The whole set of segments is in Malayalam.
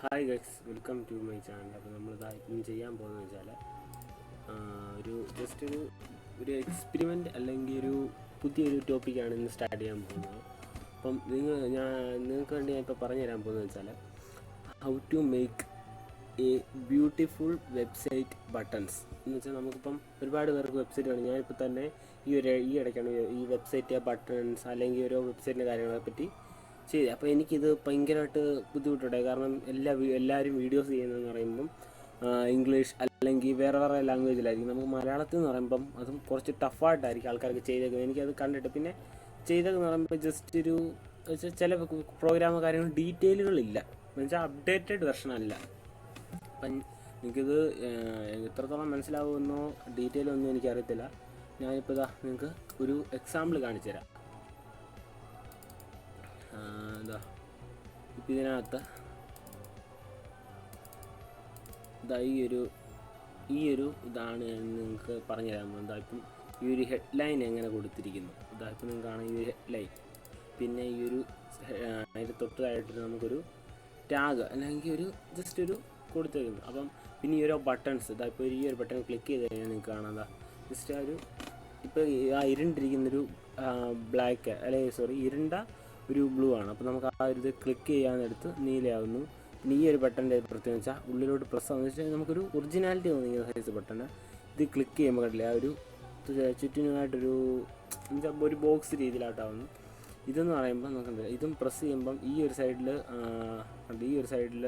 Hi guys, welcome to my channel. അപ്പോൾ നമ്മളിതാ ഇന്ന് ചെയ്യാൻ പോകുന്നത് വെച്ചാൽ ഒരു ജസ്റ്റ് ഒരു എക്സ്പെരിമെൻ്റ് അല്ലെങ്കിൽ ഒരു പുതിയൊരു ടോപ്പിക്കാണ് ഇന്ന് സ്റ്റാർട്ട് ചെയ്യാൻ പോകുന്നത്. അപ്പം നിങ്ങൾക്ക് വേണ്ടി ഞാൻ ഇപ്പോൾ പറഞ്ഞു തരാൻ പോകുന്നത് വെച്ചാൽ how to make a beautiful website buttons എന്ന് വെച്ചാൽ നമുക്കിപ്പം ഒരുപാട് പേർക്ക് വെബ്സൈറ്റ് വേണം. ഞാനിപ്പോൾ തന്നെ ഈ ഇടയ്ക്കാണ് ഈ വെബ്സൈറ്റ് ബട്ടൺസ് അല്ലെങ്കിൽ ഓരോ വെബ്സൈറ്റിൻ്റെ കാര്യങ്ങളെ പറ്റി ശരി. അപ്പോൾ എനിക്കിത് ഭയങ്കരമായിട്ട് ബുദ്ധിമുട്ടുണ്ടായി. കാരണം എല്ലാവരും വീഡിയോസ് ചെയ്യുന്നതെന്ന് പറയുമ്പം ഇംഗ്ലീഷ് അല്ലെങ്കിൽ വേറെ ലാംഗ്വേജിലായിരിക്കും. നമുക്ക് മലയാളത്തിൽ എന്ന് പറയുമ്പം അതും കുറച്ച് ടഫായിട്ടായിരിക്കും ആൾക്കാർക്ക് ചെയ്തേക്കുന്നത്. എനിക്കത് കണ്ടിട്ട് പിന്നെ ചെയ്തതെന്ന് പറയുമ്പോൾ ജസ്റ്റ് ഒരു ചില പ്രോഗ്രാമോ കാര്യങ്ങൾ ഡീറ്റെയിലുകളില്ല, എന്നുവെച്ചാൽ അപ്ഡേറ്റഡ് വെർഷൻ അല്ല. അപ്പം എനിക്കിത് എത്രത്തോളം മനസ്സിലാവുമെന്നോ ഡീറ്റെയിലൊന്നും എനിക്കറിയത്തില്ല. ഞാനിപ്പോൾ ഇതാ നിങ്ങൾക്ക് ഒരു എക്സാമ്പിൾ കാണിച്ചു തരാം. ഇപ്പം ഇതിനകത്ത് ഈ ഒരു ഇതാണ് ഞാൻ നിങ്ങൾക്ക് പറഞ്ഞു തരാൻ പോകുന്നത്. ഇപ്പം ഈ ഒരു ഹെഡ്ലൈൻ എങ്ങനെ കൊടുത്തിരിക്കുന്നു. ഇപ്പം നിങ്ങൾക്ക് കാണാം ഈ ഒരു ഹെഡ്ലൈൻ. പിന്നെ ഈ ഒരു അതിൻ്റെ തൊട്ടതായിട്ട് നമുക്കൊരു ടാഗ് അല്ലെങ്കിൽ ഒരു ജസ്റ്റ് ഒരു കൊടുത്തിരിക്കുന്നു. അപ്പം പിന്നെ ഈ ഒരു ബട്ടൺസ് ഇപ്പോൾ ഈ ഒരു ബട്ടൺ ക്ലിക്ക് ചെയ്ത് കഴിഞ്ഞാൽ നിങ്ങൾക്ക് കാണാം ജസ്റ്റ് ആ ഒരു ഇപ്പോൾ ആ ഇരുണ്ടിരിക്കുന്നൊരു ബ്ലാക്ക് അല്ലെങ്കിൽ ഇരുണ്ട ഒരു ബ്ലൂ ആണ്. അപ്പോൾ നമുക്ക് ആ ഒരു ഇത് ക്ലിക്ക് ചെയ്യാനെടുത്ത് നീലയാവുന്നു. പിന്നെ ഈ ഒരു ബട്ടൻ്റെ പ്രത്യേകത വെച്ചാൽ ഉള്ളിലോട്ട് പ്രസ് ആവുന്ന വെച്ചാൽ നമുക്കൊരു ഒറിജിനാലിറ്റി തോന്നിക്കുന്ന സൈസ് ബട്ടണ്. ഇത് ക്ലിക്ക് ചെയ്യുമ്പോൾ കണ്ടില്ലേ ആ ഒരു ചുറ്റിനുമായിട്ടൊരു എന്നുവെച്ചാൽ ഒരു ബോക്സ് രീതിയിലായിട്ടാവുന്നു. ഇതെന്ന് പറയുമ്പോൾ നമുക്കുണ്ട് ഇതും പ്രസ് ചെയ്യുമ്പം ഈ ഒരു സൈഡിൽ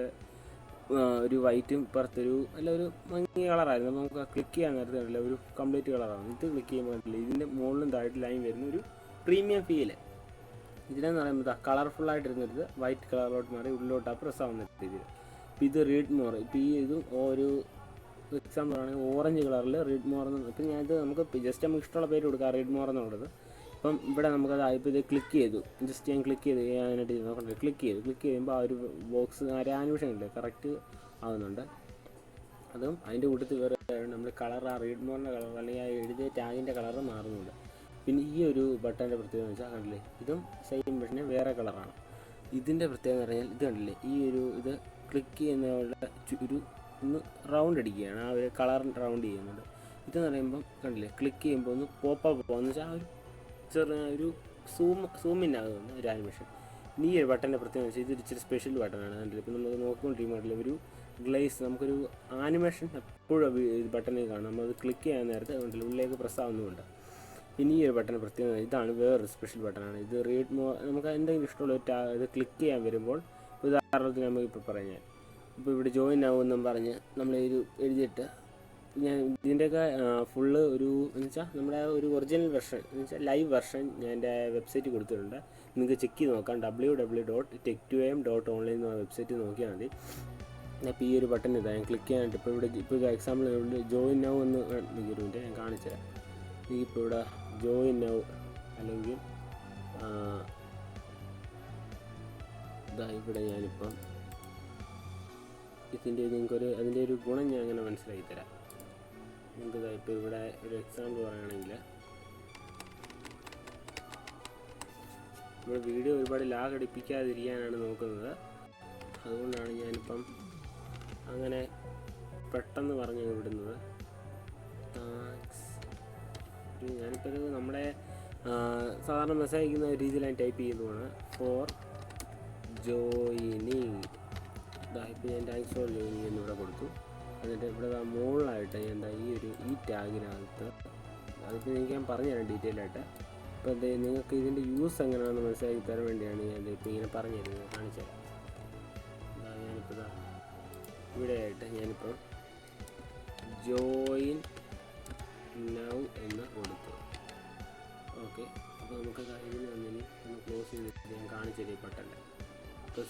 ഒരു വൈറ്റും പുറത്തൊരു ഒരു മങ്ങിയ കളറായിരുന്നു. അപ്പോൾ നമുക്ക് ക്ലിക്ക് ചെയ്യാൻ നേരത്തെ കണ്ടില്ല ഒരു കംപ്ലീറ്റ് കളറാണ്. ഇത് ക്ലിക്ക് ചെയ്യുമ്പോൾ കണ്ടില്ല ഇതിൻ്റെ മുകളിലും താഴെ ലൈൻ വരുന്ന ഒരു പ്രീമിയം ഫീല്. ഇതിലെന്ന് പറയുമ്പോൾ കളർഫുള്ളായിട്ടിരുന്നത് വൈറ്റ് കളറിലോട്ട് മാറി ഉള്ളിലോട്ട് പ്രസ് ആവുന്ന രീതിയിൽ. ഇപ്പോൾ ഇത് റീഡ് മോർ. ഇപ്പോൾ ഈ ഇതും ഒരു എക്സാമ്പിൾ ആണെങ്കിൽ ഓറഞ്ച് കളറിൽ റീഡ് മോർ എന്ന്. ഇപ്പം ഞാനിത് നമുക്ക് ജസ്റ്റ് നമുക്ക് ഇഷ്ടമുള്ള പേര് കൊടുക്കാം, റീഡ് മോർ എന്നുള്ളത്. ഇപ്പം ഇവിടെ നമുക്കത് ഇപ്പോൾ ഇത് ക്ലിക്ക് ചെയ്തു. ജസ്റ്റ് ഞാൻ ക്ലിക്ക് ചെയ്ത് അതിനായിട്ട് നോക്കണ്ടേ ക്ലിക്ക് ചെയ്യുമ്പോൾ ആ ഒരു ബോക്സ് ആ ഒരു ആനിമേഷൻ ഇല്ലേ കറക്റ്റ് ആവുന്നുണ്ട്. അതും അതിൻ്റെ കൂട്ടത്തിൽ വേറെ നമ്മൾ കളർ ആ റീഡ് മോറിൻ്റെ കളർ അല്ലെങ്കിൽ ആ എഴുതിയ ടാഗിൻ്റെ കളർ മാറുന്നുണ്ട്. പിന്നെ ഈ ഒരു ബട്ടൻ്റെ പ്രത്യേകത എന്ന് വെച്ചാൽ കണ്ടില്ലേ ഇതും സെയിം ബട്ടന് വേറെ കളറാണ്. ഇതിൻ്റെ പ്രത്യേകത എന്ന് പറഞ്ഞാൽ ഇത് കണ്ടില്ലേ ഈ ഒരു ഇത് ക്ലിക്ക് ചെയ്യുന്നവരുടെ ഒരു ഒന്ന് റൗണ്ട് അടിക്കുകയാണ്, ആ ഒരു കളർ റൗണ്ട് ചെയ്യുന്നുണ്ട്. ഇതെന്ന് പറയുമ്പം കണ്ടില്ലേ ക്ലിക്ക് ചെയ്യുമ്പോൾ ഒന്ന് പോപ്പപ്പ് പോകുമെന്ന് വെച്ചാൽ ആ ഒരു ഒരു സൂമിൻ ആകുന്ന ഒരു ആനിമേഷൻ. ഇനി ഈ ഒരു ബട്ടൻ്റെ പ്രത്യേകത വെച്ചാൽ ഇതൊരു ഇച്ചിരി സ്പെഷ്യൽ ബട്ടനാണ്. കണ്ടില്ല ഇപ്പം നമ്മൾ നോക്കിക്കൊണ്ടിരിക്കുമ്പോൾ ഒരു ഗ്ലേസ് നമുക്കൊരു ആനിമേഷൻ എപ്പോഴും ബട്ടണിൽ കാണാം. നമ്മളത് ക്ലിക്ക് ചെയ്യാൻ നേരത്തെ കണ്ടില്ല ഉള്ളിലേക്ക് പ്രസ് ആവുന്നുമുണ്ട്. പിന്നെ ഈ ഒരു ബട്ടൺ പ്രത്യേകത ഇതാണ് വേറൊരു സ്പെഷ്യൽ ബട്ടണാണ്. ഇത് റീഡ് മോർ. നമുക്ക് എന്തെങ്കിലും ഇഷ്ടമുള്ള ഇത് ക്ലിക്ക് ചെയ്യാൻ വരുമ്പോൾ ഉദാഹരണത്തിന് നമുക്കിപ്പോൾ പറഞ്ഞാൽ ഇപ്പോൾ ഇവിടെ ജോയിൻ ആവുമെന്നും പറഞ്ഞ് നമ്മൾ എഴുതിയിട്ട് ഞാൻ ഇതിൻ്റെയൊക്കെ ഫുള്ള് ഒരു എന്ന് വെച്ചാൽ നമ്മുടെ ഒരു ഒറിജിനൽ വെർഷൻ എന്ന് വെച്ചാൽ ലൈവ് വെർഷൻ ഞാൻ എൻ്റെ വെബ്സൈറ്റ് കൊടുത്തിട്ടുണ്ട്. നിങ്ങൾക്ക് ചെക്ക് ചെയ്ത് നോക്കാം. www.tech2am.online എന്ന വെബ്സൈറ്റ് നോക്കിയാൽ മതി. അപ്പോൾ ഈ ഒരു ബട്ടൺ ഇതാണ് ഞാൻ ക്ലിക്ക് ചെയ്യാനായിട്ട് ഇപ്പോൾ എക്സാമ്പിൾ ജോയിൻ നൗ എന്ന് നിൽക്കുന്നുണ്ട്. ഞാൻ കാണിച്ചു തരാം. ഇപ്പോൾ ഇവിടെ ജോയിൻ നൗ അല്ലെങ്കിൽ ഇവിടെ ഞാനിപ്പം അതിൻ്റെ ഒരു ഗുണം ഞാൻ അങ്ങനെ മനസ്സിലാക്കി തരാം. നിങ്ങൾക്ക് ഇപ്പോൾ ഇവിടെ ഒരു എക്സാമ്പിൾ പറയുകയാണെങ്കിൽ ഇവിടെ വീഡിയോ ഒരുപാട് ലാഗ് അടിപ്പിക്കാതിരിക്കാനാണ് നോക്കുന്നത്. അതുകൊണ്ടാണ് ഞാനിപ്പം അങ്ങനെ പെട്ടെന്ന് പറഞ്ഞു വിടുന്നത്. ഞാനിപ്പോൾ ഇത് നമ്മുടെ സാധാരണ മെസ്സേജ് അയക്കുന്ന രീതിയിൽ ഞാൻ ടൈപ്പ് ചെയ്യുന്നതാണ്. For joining. ഇപ്പോൾ ഞാൻ താങ്ക്സ് ഫോർ ജോയിനിങ് എന്നിവിടെ കൊടുത്തു. എന്നിട്ട് ഇവിടെ മുകളിലായിട്ട് ഞാൻ ഈ ടാഗിനകത്ത് അതിപ്പോൾ എനിക്ക് ഞാൻ പറഞ്ഞുതരാം ഡീറ്റെയിൽ ആയിട്ട്. ഇപ്പോൾ നിങ്ങൾക്ക് ഇതിൻ്റെ യൂസ് എങ്ങനെയാണെന്ന് മനസ്സിലാക്കി തരാൻ വേണ്ടിയാണ് ഞാൻ ഇപ്പോൾ ഇങ്ങനെ പറഞ്ഞു തരുന്നത്, കാണിച്ചു തരാം. ഞാനിപ്പോൾ ഇവിടെയായിട്ട് ഞാനിപ്പോൾ ജോയിൻ നൗ എന്ന് കൊടുത്തു. ഓക്കെ, അപ്പോൾ നമുക്ക് ഇതിന് ഒന്ന് ക്ലോസ് ചെയ്തിട്ട് ഞാൻ കാണിച്ചു തരും ഈ ബട്ടൻ്റെ. ഇപ്പോൾ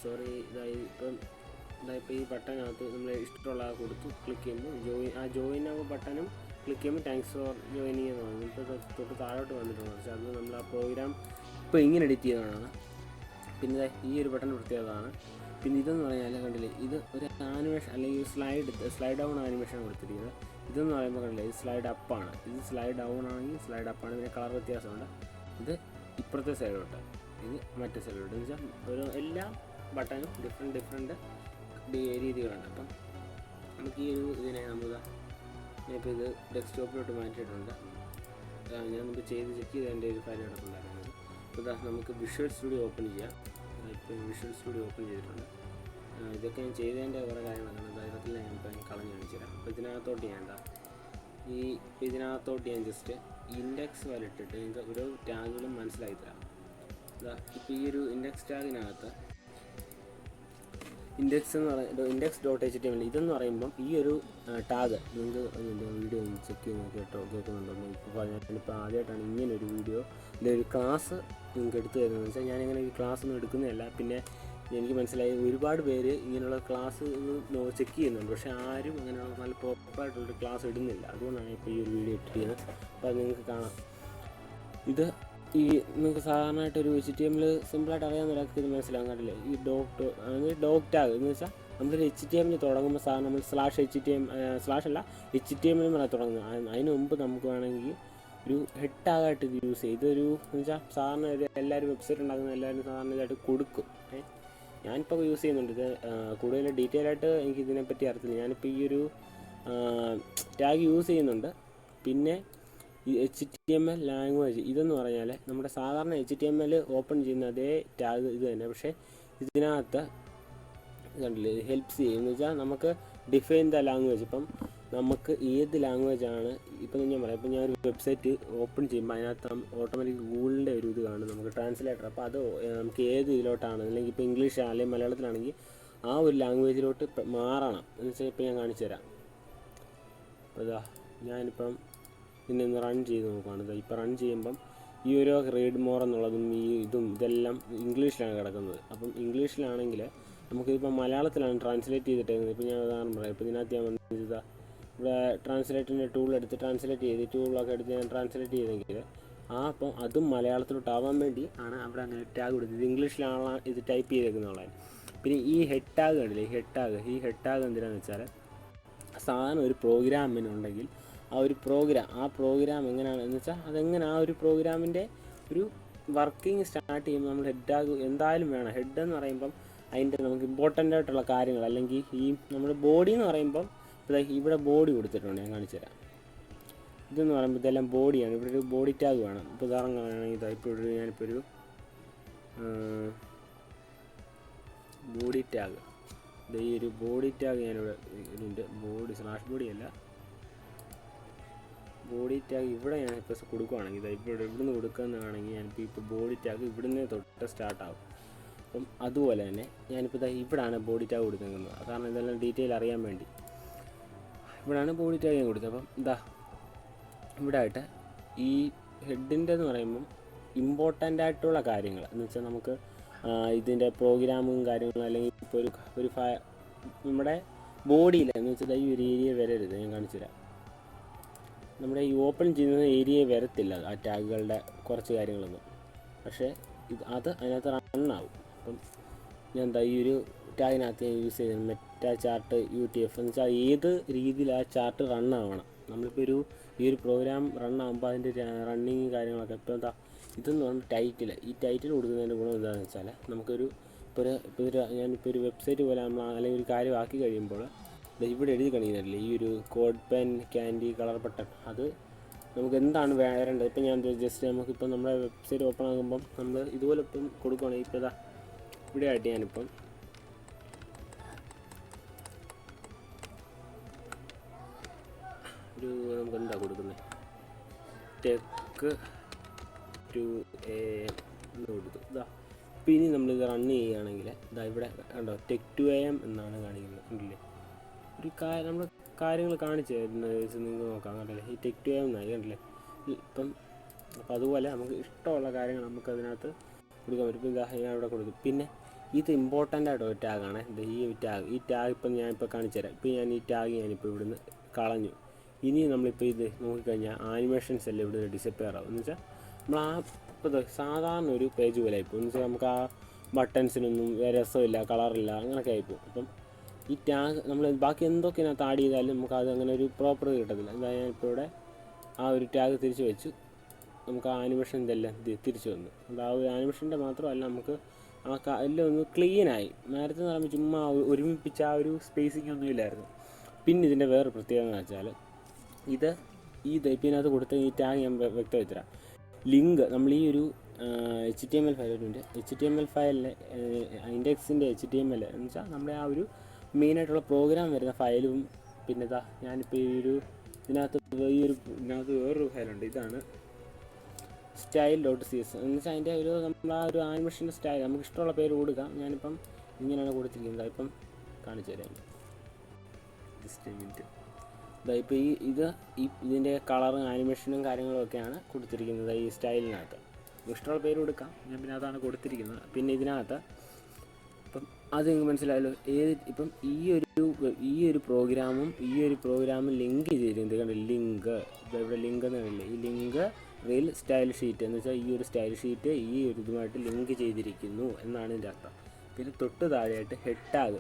ഇപ്പോൾ ഈ ബട്ടനകത്ത് നമ്മൾ ഇഷ്ടമുള്ള കൊടുത്തു ക്ലിക്ക് ചെയ്യുമ്പോൾ ജോയിൻ നൗ ബട്ടനും ക്ലിക്ക് ചെയ്യുമ്പോൾ താങ്ക്സ് ഫോർ ജോയിനിങ് എന്ന് പറഞ്ഞു. ഇപ്പോൾ തൊട്ട് താഴോട്ട് വന്നിട്ടുണ്ട്. പക്ഷേ അത് നമ്മൾ ആ പ്രോഗ്രാം ഇപ്പോൾ ഇങ്ങനെ എഡിറ്റ് ചെയ്യുന്നതാണ്. പിന്നെ ഈ ഒരു ബട്ടൺ പ്രത്യേകതയാണ്. പിന്നെ ഇതെന്ന് പറഞ്ഞാൽ കണ്ടില്ലേ ഇത് ഒരു ആനിമേഷൻ അല്ലെങ്കിൽ സ്ലൈഡ് ഡൗൺ ആനിമേഷൻ കൊടുത്തിരിക്കുന്നത്. ഇതെന്ന് പറയുമ്പോൾ കണ്ടില്ലേ ഇത് സ്ലൈഡ് അപ്പാണ്. ഇത് സ്ലൈഡ് ഡൗൺ ആണെങ്കിൽ സ്ലൈഡ് അപ്പാണ്. ഇതിന് കളർ വ്യത്യാസമുണ്ട്. ഇത് ഇപ്പുറത്തെ സൈഡോട്ട്, ഇത് മറ്റേ സൈഡോട്ട്. എന്ന് വെച്ചാൽ എല്ലാ ബട്ടനും ഡിഫറെൻറ്റ് രീതികളുണ്ട്. അപ്പം നമുക്ക് ഈ ഒരു ഇതിനെ ഞാനിപ്പോൾ ഇത് ഡെസ്ക്ടോപ്പിലോട്ട് മാറ്റിയിട്ടുണ്ട്. ഞാൻ നമുക്ക് ചെയ്ത് ചെക്ക് ചെയ്തതിൻ്റെ ഒരു കാര്യം നടക്കുന്നുണ്ടായിരുന്നത്. അപ്പോൾ നമുക്ക് വിഷ്വൽ സ്റ്റുഡിയോ ഓപ്പൺ ചെയ്യാം. ഇപ്പോൾ വിഷ്വൽ സ്റ്റുഡിയോ ഓപ്പൺ ചെയ്തിട്ടുണ്ട്. ഇതൊക്കെ ഞാൻ ചെയ്തതിൻ്റെ കുറേ കാര്യങ്ങളാണ്. ഇതൊക്കെ ഞാൻ ഇപ്പം കളഞ്ഞ് കാണിച്ചു തരാം. അപ്പോൾ ഇതിനകത്തോട്ട് ഞാൻ ജസ്റ്റ് ഇൻഡെക്സ് വരട്ടിട്ട് നിങ്ങൾക്ക് ഓരോ ടാഗുകളും മനസ്സിലാക്കി തരാം. ഇപ്പോൾ ഈ ഒരു ഇൻഡെക്സ് ടാഗിനകത്ത് index.html ഇതെന്ന് പറയുമ്പം ഈ ഒരു ടാഗ് നിങ്ങൾക്ക് വീഡിയോ ഒന്ന് ചെക്ക് ചെയ്ത് കേൾക്കുന്നുണ്ടോ? ഇപ്പോൾ ആദ്യമായിട്ടാണ് ഇങ്ങനെ ഒരു വീഡിയോ ഒരു ക്ലാസ് നിങ്ങൾക്ക് എടുത്തു തരുന്നതെന്ന് വെച്ചാൽ ഞാനിങ്ങനെ ഈ ക്ലാസ് ഒന്നും എടുക്കുന്നതല്ല. പിന്നെ എനിക്ക് മനസ്സിലായി ഒരുപാട് പേര് ഇങ്ങനെയുള്ള ക്ലാസ് ചെക്ക് ചെയ്യുന്നുണ്ട്, പക്ഷേ ആരും അങ്ങനെയുള്ള നല്ല പ്രോപ്പറായിട്ടുള്ളൊരു ക്ലാസ് ഇടുന്നില്ല. അതുകൊണ്ടാണ് ഇപ്പോൾ ഈ ഒരു വീഡിയോ ഇട്ടിരിക്കുന്നത്. അപ്പോൾ അത് നിങ്ങൾക്ക് കാണാം. ഇത് നിങ്ങൾക്ക് സാധാരണയായിട്ടൊരു HTML സിമ്പിളായിട്ട് അറിയാവുന്ന ഒരാൾക്ക് ഇത് മനസ്സിലാകാൻ കണ്ടില്ലേ? ഈ ഡോഗ് ടാഗ് എന്ന് വെച്ചാൽ നമ്മളൊരു HTML തുടങ്ങുമ്പോൾ സാധാരണ നമ്മൾ HTML എന്ന് പറയാൻ തുടങ്ങുന്നത്. അതിന് മുമ്പ് നമുക്ക് വേണമെങ്കിൽ ഒരു ഹെഡ് ടാഗായിട്ട് ഇത് യൂസ് ചെയ്യും. ഇതൊരു എന്ന് വെച്ചാൽ സാധാരണ എല്ലാവരും വെബ്സൈറ്റ് ഉണ്ടാക്കുന്ന എല്ലാവരും സാധാരണ ഇതായിട്ട് കൊടുക്കും. ഞാനിപ്പോൾ യൂസ് ചെയ്യുന്നുണ്ട്. ഇത് കൂടുതൽ ഡീറ്റെയിൽ ആയിട്ട് എനിക്ക് ഇതിനെപ്പറ്റി അറിയത്തില്ല. ഞാനിപ്പോൾ ഈ ഒരു ടാഗ് യൂസ് ചെയ്യുന്നുണ്ട്. പിന്നെ ഈ HTML ലാംഗ്വേജ് ഇതെന്ന് പറഞ്ഞാൽ നമ്മുടെ സാധാരണ HTML ഓപ്പൺ ചെയ്യുന്ന അതേ ടാഗ് ഇത് തന്നെ. പക്ഷേ ഇതിനകത്ത് കണ്ടില്ലേ, ഇത് ഹെൽപ്സ് ചെയ്യും. എന്ന് വെച്ചാൽ നമുക്ക് ഡിഫൈൻ ദ ലാംഗ്വേജ്. ഇപ്പം നമുക്ക് ഏത് ലാംഗ്വേജാണ് ഇപ്പം ഞാൻ പറയാം. ഇപ്പം ഞാനൊരു വെബ്സൈറ്റ് ഓപ്പൺ ചെയ്യുമ്പോൾ അതിനകത്ത് ഓട്ടോമാറ്റിക് ഗൂഗിളിൻ്റെ ഒരു ഇത് കാണും, നമുക്ക് ട്രാൻസ്ലേറ്റർ. അപ്പോൾ അത് നമുക്ക് ഏത് ഇതിലോട്ടാണ്, അല്ലെങ്കിൽ ഇപ്പോൾ ഇംഗ്ലീഷ് അല്ലെങ്കിൽ മലയാളത്തിലാണെങ്കിൽ ആ ഒരു ലാംഗ്വേജിലോട്ട് മാറണം. എന്ന് വെച്ചാൽ ഇപ്പോൾ ഞാൻ കാണിച്ചു തരാം. അപ്പോൾ ഞാനിപ്പം പിന്നെ ഒന്ന് റൺ ചെയ്ത് നോക്കുകയാണ്. ഇപ്പോൾ റൺ ചെയ്യുമ്പം ഈ ഒരു റീഡ് മോർ എന്നുള്ളതും ഇതെല്ലാം ഇംഗ്ലീഷിലാണ് കിടക്കുന്നത്. അപ്പം ഇംഗ്ലീഷിലാണെങ്കിൽ നമുക്കിപ്പോൾ മലയാളത്തിലാണ് ട്രാൻസ്ലേറ്റ് ചെയ്തിട്ടേക്കുന്നത്. ഇപ്പോൾ ഞാൻ ഉദാഹരണം പറയാം. ഇപ്പോൾ ഇതിനകത്ത് ഞാൻ വന്നിട്ട് ഇവിടെ ട്രാൻസ്ലേറ്റിൻ്റെ ടൂളൊക്കെ എടുത്ത് ഞാൻ ട്രാൻസ്ലേറ്റ് ചെയ്തെങ്കിൽ അപ്പം അതും മലയാളത്തിലോട്ടാവാൻ വേണ്ടി ആണ് അവിടെ അങ്ങനെ ടാഗ് കൊടുത്തത്. ഇത് ഇംഗ്ലീഷിലാണ് ഇത് ടൈപ്പ് ചെയ്തേക്കുന്നുള്ളത്. പിന്നെ ഈ ഹെഡ് ടാഗ് കണ്ടില്ലേ, ഈ ഹെഡ് ടാഗ് എന്തിനാണെന്ന് വെച്ചാൽ സാധാരണ ഒരു പ്രോഗ്രാമിനുണ്ടെങ്കിൽ ആ പ്രോഗ്രാം എങ്ങനെയാണെന്ന് വെച്ചാൽ അതെങ്ങനെ ആ ഒരു പ്രോഗ്രാമിൻ്റെ ഒരു വർക്കിംഗ് സ്റ്റാർട്ട് ചെയ്യുമ്പോൾ നമ്മൾ ഹെഡ് ടാഗ് എന്തായാലും വേണം. ഹെഡ് എന്ന് പറയുമ്പം അതിൻ്റെ നമുക്ക് ഇമ്പോർട്ടൻ്റ് ആയിട്ടുള്ള കാര്യങ്ങൾ, അല്ലെങ്കിൽ ഈ നമ്മുടെ ബോഡി എന്ന് പറയുമ്പം ഇവിടെ ബോഡി കൊടുത്തിട്ടുണ്ട്. ഞാൻ കാണിച്ചു തരാം. ഇതെന്ന് പറയുമ്പോൾ ഇതെല്ലാം ബോഡിയാണ്. ഇവിടെ ഒരു ബോഡി ടാഗ് വേണം. ഇപ്പോൾ ഉദാഹരണമാണെങ്കിൽ ഞാനിപ്പോൾ ഒരു ബോഡി ടാഗ്, ഈ ഒരു ബോഡി ടാഗ് ഞാനിവിടെ ഇതിൻ്റെ ബോഡി ടാഗ് ഇവിടെ ഞാനിപ്പോൾ കൊടുക്കുകയാണെങ്കിൽ ഇവിടുന്ന് കൊടുക്കുന്നതാണെങ്കിൽ ഞാനിപ്പോൾ ബോഡി ടാഗ് ഇവിടുന്ന് തൊട്ട് സ്റ്റാർട്ടാകും. അപ്പം അതുപോലെ തന്നെ ഞാനിപ്പോൾ ഇവിടെയാണ് ബോഡി ടാഗ് കൊടുക്കുന്നത്. കാരണം ഇതെല്ലാം ഡീറ്റെയിൽ അറിയാൻ വേണ്ടി ഇവിടെയാണ് ബോഡി ടാഗ് ഞാൻ കൊടുത്തത്. അപ്പം ഇവിടെ ആയിട്ട് ഈ ഹെഡിൻ്റെ എന്ന് പറയുമ്പം ഇമ്പോർട്ടൻ്റ് ആയിട്ടുള്ള കാര്യങ്ങൾ എന്ന് വെച്ചാൽ നമുക്ക് ഇതിൻ്റെ പ്രോഗ്രാമും കാര്യങ്ങളും, അല്ലെങ്കിൽ ഇപ്പോൾ ഒരു നമ്മുടെ ബോഡിയിൽ എന്ന് വെച്ചാൽ ഈ ഒരു ഏരിയ വരരുത്. ഞാൻ കാണിച്ചു തരാം. നമ്മുടെ ഈ ഓപ്പൺ ചെയ്യുന്ന ഏരിയ വരത്തില്ല ആ ടാഗുകളുടെ കുറച്ച് കാര്യങ്ങളൊന്നും. പക്ഷേ അതിനകത്ത് റണ്ണാവും. അപ്പം ഞാൻ ഈ ഒരു ടാഗിനകത്ത് ഞാൻ യൂസ് ചെയ്യുന്നത് മെറ്റാ ചാർട്ട് UTF എന്ന് വെച്ചാൽ ഏത് രീതിയിൽ ആ ചാർട്ട് റണ്ണാവണം. നമ്മളിപ്പോൾ ഈ ഒരു പ്രോഗ്രാം റണ്ണാകുമ്പോൾ അതിൻ്റെ റണ്ണിങ് കാര്യങ്ങളൊക്കെ ഇപ്പോൾ ഇതെന്ന് പറഞ്ഞാൽ ഈ ടൈറ്റിൽ കൊടുക്കുന്നതിൻ്റെ ഗുണം എന്താണെന്ന് വെച്ചാൽ നമുക്കൊരു ഞാനിപ്പോൾ ഒരു വെബ്സൈറ്റ് പോലെ നമ്മൾ അല്ലെങ്കിൽ ഒരു കാര്യമാക്കി കഴിയുമ്പോൾ ഇവിടെ എഴുതി കാണിക്കുന്നില്ലേ ഈ ഒരു code pen candy colour button, അത് നമുക്ക് എന്താണ് വരേണ്ടത്. ഇപ്പം ഞാൻ ജസ്റ്റ് നമുക്കിപ്പം നമ്മുടെ വെബ്സൈറ്റ് ഓപ്പൺ ആകുമ്പം നമ്മൾ ഇതുപോലെ ഇപ്പം കൊടുക്കുകയാണെങ്കിൽ ഇപ്പോൾ ഇവിടെ ആയിട്ട് ഞാനിപ്പം നമുക്ക് എന്താ കൊടുക്കുന്നത് ടെക്ക് 2AM എന്ന് കൊടുത്തു. ഇപ്പം ഇനി നമ്മളിത് റൺ ചെയ്യുകയാണെങ്കിൽ ഇവിടെ കണ്ടോ ടെക് 2AM എന്നാണ് കാണിക്കുന്നത്. കണ്ടില്ലേ, നമ്മൾ കാര്യങ്ങൾ കാണിച്ചു തരുന്നത് നിങ്ങൾക്ക് നോക്കാം. കണ്ടില്ലേ, ഈ ടെക് 2AM എന്നായി കണ്ടില്ലേ. അപ്പം അതുപോലെ നമുക്ക് ഇഷ്ടമുള്ള കാര്യങ്ങൾ നമുക്ക് അതിനകത്ത് കൊടുക്കാൻ പറ്റും. ഇപ്പം ഞാൻ ഇവിടെ കൊടുക്കും. പിന്നെ ഇത് ഇമ്പോർട്ടൻ്റ് ആയിട്ടൊരു ടാഗാണ്. ഈ ടാഗ് ഇപ്പം ഞാനിപ്പോൾ കാണിച്ചു തരാം. ഇപ്പം ഈ ടാഗ് ഞാനിപ്പോൾ ഇവിടുന്ന് കളഞ്ഞു. ഇനി നമ്മളിപ്പോൾ ഇത് നോക്കിക്കഴിഞ്ഞാൽ ആനിമേഷൻസ് എല്ലാം ഇവിടുന്ന് ഡിസപ്പിയർ ആവും. എന്ന് വെച്ചാൽ നമ്മൾ സാധാരണ ഒരു പേജ് പോലെ ആയിപ്പോൾ. എന്ന് വെച്ചാൽ നമുക്ക് ആ ബട്ടൺസിനൊന്നും രസമില്ല, കളറില്ല, അങ്ങനെയൊക്കെ ആയിപ്പോൾ. അപ്പം ഈ ടാഗ് നമ്മൾ ബാക്കി എന്തൊക്കെ ഇതിനകത്ത് ആഡ് ചെയ്താലും നമുക്ക് അത് അങ്ങനെ ഒരു പ്രോപ്പർ കിട്ടത്തില്ല. എന്തായാലും ഞാനിപ്പോൾ ഇവിടെ ആ ഒരു ടാഗ് തിരിച്ച് വെച്ചു. നമുക്ക് ആ ആനിമേഷൻ ഇതെല്ലാം തിരിച്ചു വന്നു. അത് ആ ഒരു ആനിമേഷൻ്റെ മാത്രമല്ല, നമുക്ക് എല്ലാം ഒന്ന് ക്ലീനായി. നേരത്തെ എന്ന് പറയുമ്പോൾ ചുമ്മാ ഒരുമിപ്പിച്ച ആ ഒരു സ്പേസിങ് ഒന്നും ഇല്ലായിരുന്നു. പിന്നെ ഇതിൻ്റെ വേറെ പ്രത്യേകത എന്ന് വെച്ചാൽ ഇത് ഇപ്പം ഇതിനകത്ത് കൊടുത്ത ഈ ടാഗ് ഞാൻ വ്യക്തമായിത്തരാം. ലിങ്ക് നമ്മൾ ഈ ഒരു HTML ഫയലിൻ്റെ HTML ഫയലിലെ ഇൻഡെക്സിൻ്റെ HTML എന്ന് വെച്ചാൽ നമ്മുടെ ആ ഒരു മെയിനായിട്ടുള്ള പ്രോഗ്രാം വരുന്ന ഫയലും പിന്നെ ഞാനിപ്പോൾ ഇതിനകത്ത് വേറൊരു ഫയലുണ്ട്. ഇതാണ് style.cs എന്ന് വെച്ചാൽ അതിൻ്റെ നമ്മൾ ആ ഒരു ആനിമേഷൻ്റെ സ്റ്റൈൽ നമുക്ക് ഇഷ്ടമുള്ള പേര് കൊടുക്കാം. ഞാനിപ്പം ഇങ്ങനെയാണ് കൊടുത്തിരിക്കുന്നത്. ഇപ്പം കാണിച്ചു തരാം. Just minute. ഇപ്പോൾ ഇതിൻ്റെ കളറും ആനിമേഷനും കാര്യങ്ങളും ഒക്കെയാണ് കൊടുത്തിരിക്കുന്നത് ഈ സ്റ്റൈലിനകത്ത്. ഇഷ്ടമുള്ള പേര് കൊടുക്കാം. ഞാൻ പിന്നെ അതാണ് കൊടുത്തിരിക്കുന്നത്. പിന്നെ ഇതിനകത്ത് ഇപ്പം അത് നിങ്ങൾക്ക് മനസ്സിലായല്ലോ. ഇപ്പം ഈ ഒരു പ്രോഗ്രാമും ലിങ്ക് ചെയ്തിരിക്കുന്നത് കണ്ടോ. ലിങ്ക് ഇവിടെ ലിങ്ക് എന്ന് പറയുന്നത് ഈ ലിങ്ക് റീൽ സ്റ്റൈൽ ഷീറ്റ് എന്ന് വെച്ചാൽ ഈ ഒരു സ്റ്റൈൽ ഷീറ്റ് ഈ ഒരു ഇതുമായിട്ട് ലിങ്ക് ചെയ്തിരിക്കുന്നു എന്നാണ് ഇതിൻ്റെ അർത്ഥം. പിന്നെ തൊട്ട് താഴെയായിട്ട് ഹെഡ് ടാഗ്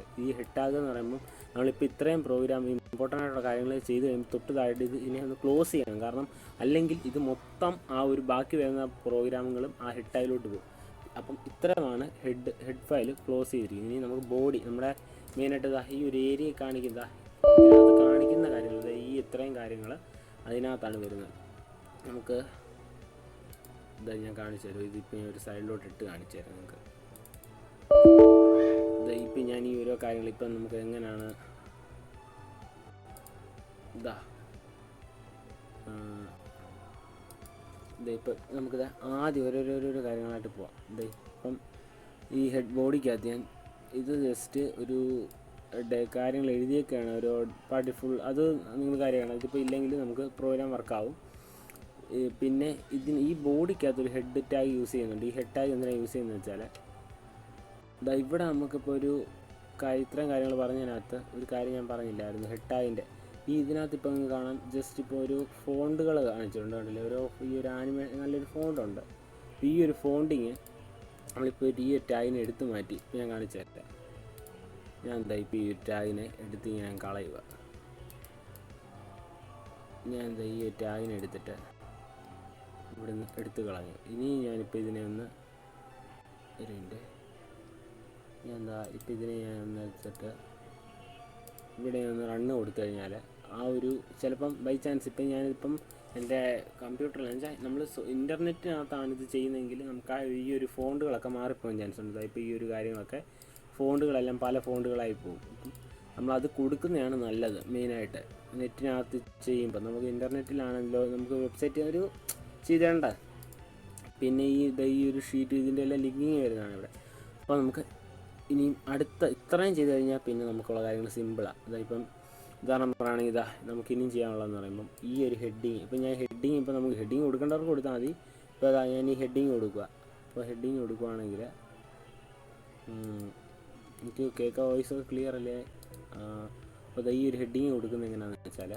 എന്ന് പറയുമ്പോൾ നമ്മളിപ്പോൾ ഇത്രയും പ്രോഗ്രാം ഇമ്പോർട്ടൻ്റ് ആയിട്ടുള്ള കാര്യങ്ങൾ ചെയ്ത് കഴിയുമ്പോൾ തൊട്ട് താഴെയായിട്ട് ഇതിനെ ഒന്ന് ക്ലോസ് ചെയ്യണം. കാരണം അല്ലെങ്കിൽ ഇത് മൊത്തം ആ ഒരു ബാക്കി വരുന്ന പ്രോഗ്രാമുകളും ആ ഹെഡ് ടാഗിലോട്ട് പോകും. അപ്പം ഇത്രയുമാണ് ഹെഡ് ഫയൽ ക്ലോസ് ചെയ്തിരിക്കുന്നത്. ഇനി നമുക്ക് ബോഡി നമ്മുടെ മെയിനായിട്ട് ഈ ഒരു ഏരിയ ഇതിനകത്ത് കാണിക്കുന്ന കാര്യങ്ങൾ ഈ ഇത്രയും കാര്യങ്ങൾ അതിനകത്താണ് വരുന്നത്. നമുക്ക് ഞാൻ കാണിച്ചു തരാം. ഇതിപ്പോൾ ഞാൻ ഒരു സൈഡിലോട്ട് ഇട്ട് കാണിച്ചു തരാം നിങ്ങൾക്ക്. ഇപ്പം ഞാൻ ഈ ഓരോ കാര്യങ്ങൾ ഇപ്പം നമുക്ക് എങ്ങനെയാണ് ഇപ്പം നമുക്കിത് ആദ്യം ഓരോരോ കാര്യങ്ങളായിട്ട് പോവാം. ഇപ്പം ഈ ഹെഡ് ബോഡിക്കകത്ത് ഞാൻ ഇത് ജസ്റ്റ് ഒരു കാര്യങ്ങൾ എഴുതിയൊക്കെയാണ് ഓരോ പാർട്ടി ഫുൾ അത് നിങ്ങൾ കാര്യമാണ്. ഇതിപ്പോൾ ഇല്ലെങ്കിൽ നമുക്ക് പ്രോഗ്രാം വർക്കാവും. പിന്നെ ഈ ബോഡിക്കകത്തൊരു ഹെഡ് ടാഗ് യൂസ് ചെയ്യുന്നുണ്ട്. ഈ ഹെഡ് ടാഗ് എന്തിനാണ് യൂസ് ചെയ്യുന്നത് വെച്ചാൽ ഇവിടെ നമുക്കിപ്പോൾ ഇത്രയും കാര്യങ്ങൾ പറഞ്ഞതിനകത്ത് ഒരു കാര്യം ഞാൻ പറഞ്ഞില്ലായിരുന്നു. ഹെഡ് ടാഗിൻ്റെ ഇതിനകത്ത് ഇപ്പോൾ നിങ്ങൾക്ക് കാണാം. ജസ്റ്റ് ഇപ്പോൾ ഒരു ഫോണ്ടുകൾ കാണിച്ചിട്ടുണ്ട് കണ്ടില്ലേ. ഈ ഒരു നല്ലൊരു ഫോണ്ടുണ്ട്. ഈ ഒരു ഫോണ്ടിങ് നമ്മളിപ്പോൾ ഈ ഒരു ടാഗിനെ എടുത്ത് മാറ്റി ഞാൻ കാണിച്ചു തരാം. ഞാൻ ഇപ്പോൾ ഈ ഒരു ടാഗിനെ എടുത്ത് ഞാൻ കളയുക. ഞാൻ ഈ ഒരു ടാഗിനെ എടുത്തിട്ട് ഇവിടെ നിന്ന് എടുത്ത് കളഞ്ഞു. ഇനി ഞാനിപ്പോൾ ഇതിനെ ഒന്ന് ഇപ്പോൾ ഇതിനെ ഞാൻ ഒന്ന് എടുത്തിട്ട് ഇവിടെ ഒന്ന് റണ്ണ് കൊടുത്തു കഴിഞ്ഞാൽ ചിലപ്പം ബൈ ചാൻസ് ഞാനിപ്പം എൻ്റെ കമ്പ്യൂട്ടറിൽ വെച്ചാൽ നമ്മൾ ഇൻ്റർനെറ്റിനകത്താണ് ഇത് ചെയ്യുന്നതെങ്കിൽ നമുക്ക് ഈ ഒരു ഫോണ്ടുകളൊക്കെ മാറിപ്പോകാൻ ചാൻസ് ഉണ്ട്. ഇപ്പോൾ ഈ ഒരു കാര്യങ്ങളൊക്കെ ഫോണ്ടുകളെല്ലാം പല ഫോണ്ടുകളായി പോകും. നമ്മളത് കൊടുക്കുന്നതാണ് നല്ലത്. മെയിനായിട്ട് നെറ്റിനകത്ത് ചെയ്യുമ്പോൾ നമുക്ക് ഇൻ്റർനെറ്റിലാണെങ്കിലോ നമുക്ക് വെബ്സൈറ്റ് ചെയ്തേണ്ട. പിന്നെ ഈ ഒരു ഷീറ്റ് ഇതിൻ്റെ എല്ലാം ലിങ്കിങ് വരുന്നതാണ് ഇവിടെ. അപ്പോൾ നമുക്ക് ഇനിയും ഇത്രയും ചെയ്ത് കഴിഞ്ഞാൽ പിന്നെ നമുക്കുള്ള കാര്യങ്ങൾ സിമ്പിളാണ്. ഇപ്പം ഉദാഹരണം പറയുകയാണെങ്കിൽ നമുക്ക് ഇനിയും ചെയ്യാനുള്ളതെന്ന് പറയുമ്പം ഈ ഒരു ഹെഡിങ് ഇപ്പോൾ നമുക്ക് ഹെഡിങ് കൊടുക്കേണ്ടവർക്ക് കൊടുത്താൽ മതി. ഇപ്പോൾ ഞാൻ ഈ ഹെഡിങ് കൊടുക്കുക. അപ്പോൾ ഹെഡിങ് കൊടുക്കുകയാണെങ്കിൽ എനിക്ക് കേൾക്കാൻ വോയിസ് ക്ലിയർ അല്ലേ? അപ്പോൾ ഈ ഒരു ഹെഡിങ് കൊടുക്കുന്നത് എങ്ങനെയാണെന്ന് വെച്ചാൽ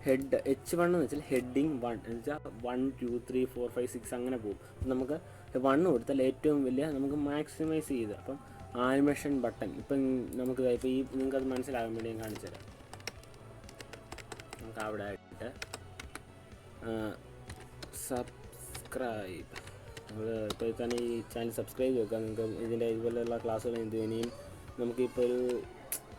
H1 എന്ന് വെച്ചാൽ ഹെഡിങ് 1 എന്ന് വെച്ചാൽ 1 2 3 4 5 6 അങ്ങനെ പോകും. നമുക്ക് 1 കൊടുത്താൽ ഏറ്റവും വലിയ നമുക്ക് മാക്സിമൈസ് ചെയ്ത് അപ്പം ആനിമേഷൻ ബട്ടൺ ഇപ്പം നമുക്ക് ഇപ്പോൾ നിങ്ങൾക്കത് മനസ്സിലാകാൻ വേണ്ടി ഞാൻ കാണിച്ചു തരാം. നമുക്ക് അവിടെ ആയിട്ട് സബ്സ്ക്രൈബ് നമ്മൾ ഇപ്പോൾ തന്നെ ഈ ചാനൽ സബ്സ്ക്രൈബ് ചെയ്യുക. നിങ്ങൾക്ക് ഇതിൻ്റെ ഇതുപോലെയുള്ള ക്ലാസ്സുകൾ ഇനിയും നമുക്കിപ്പോൾ ഒരു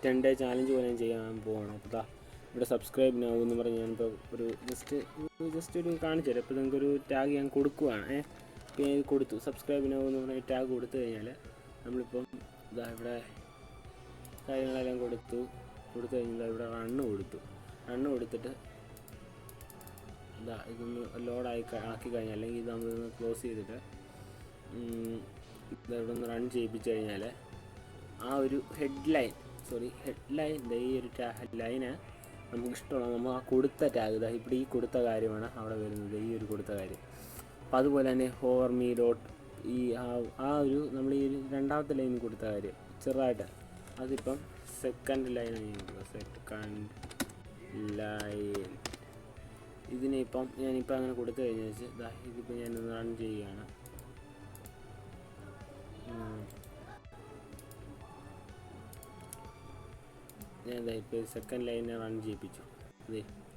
10 ഡേ ചാലഞ്ച് പോലെ ചെയ്യാൻ പോവാണ്. അപ്പോൾ ഇവിടെ സബ്സ്ക്രൈബ് നാവും എന്ന് പറഞ്ഞ് ഞാനിപ്പോൾ ഒരു ജസ്റ്റ് ഒരു കാണിച്ചു തരാം. ഇപ്പോൾ നിങ്ങൾക്കൊരു ടാഗ് ഞാൻ കൊടുക്കുവാണ്. ഇപ്പോൾ ഞാൻ കൊടുത്തു സബ്സ്ക്രൈബ് നാവും എന്ന് പറഞ്ഞ ടാഗ് കൊടുത്തു കഴിഞ്ഞാൽ നമ്മളിപ്പം ഇവിടെ കാര്യങ്ങളെല്ലാം കൊടുത്തു കഴിഞ്ഞാൽ ഇവിടെ റണ്ണ് കൊടുത്തിട്ട് ഇതൊന്ന് ആക്കി കഴിഞ്ഞാൽ അല്ലെങ്കിൽ ഇത് നമ്മളൊന്ന് ക്ലോസ് ചെയ്തിട്ട് ഇവിടെ ഒന്ന് റൺ ചെയ്യിപ്പിച്ച് കഴിഞ്ഞാൽ ആ ഒരു ഹെഡ് ലൈൻ ഈ ഒരു ലൈന് നമുക്ക് ഇഷ്ടമുള്ള നമ്മൾ ആ കൊടുത്ത ടാഗ് ഇവിടെ ഈ കൊടുത്ത കാര്യമാണ് അവിടെ വരുന്നത്. ഈ ഒരു കൊടുത്ത കാര്യം. അപ്പോൾ അതുപോലെ തന്നെ ഹോർമി ഡോട്ട് നമ്മൾ ഈ രണ്ടാമത്തെ ലൈൻ കൊടുത്ത കാര്യം ചെറുതായിട്ട് അതിപ്പം സെക്കൻഡ് ലൈൻ ഇതിനിപ്പം ഞാനിപ്പോൾ അങ്ങനെ കൊടുത്തു കഴിഞ്ഞാൽ ഇതിപ്പോൾ ഞാനൊന്ന് റൺ ചെയ്യുകയാണ്. ഞാൻ ഇപ്പോൾ സെക്കൻഡ് ലൈനെ റൺ ചെയ്യിപ്പിച്ചു.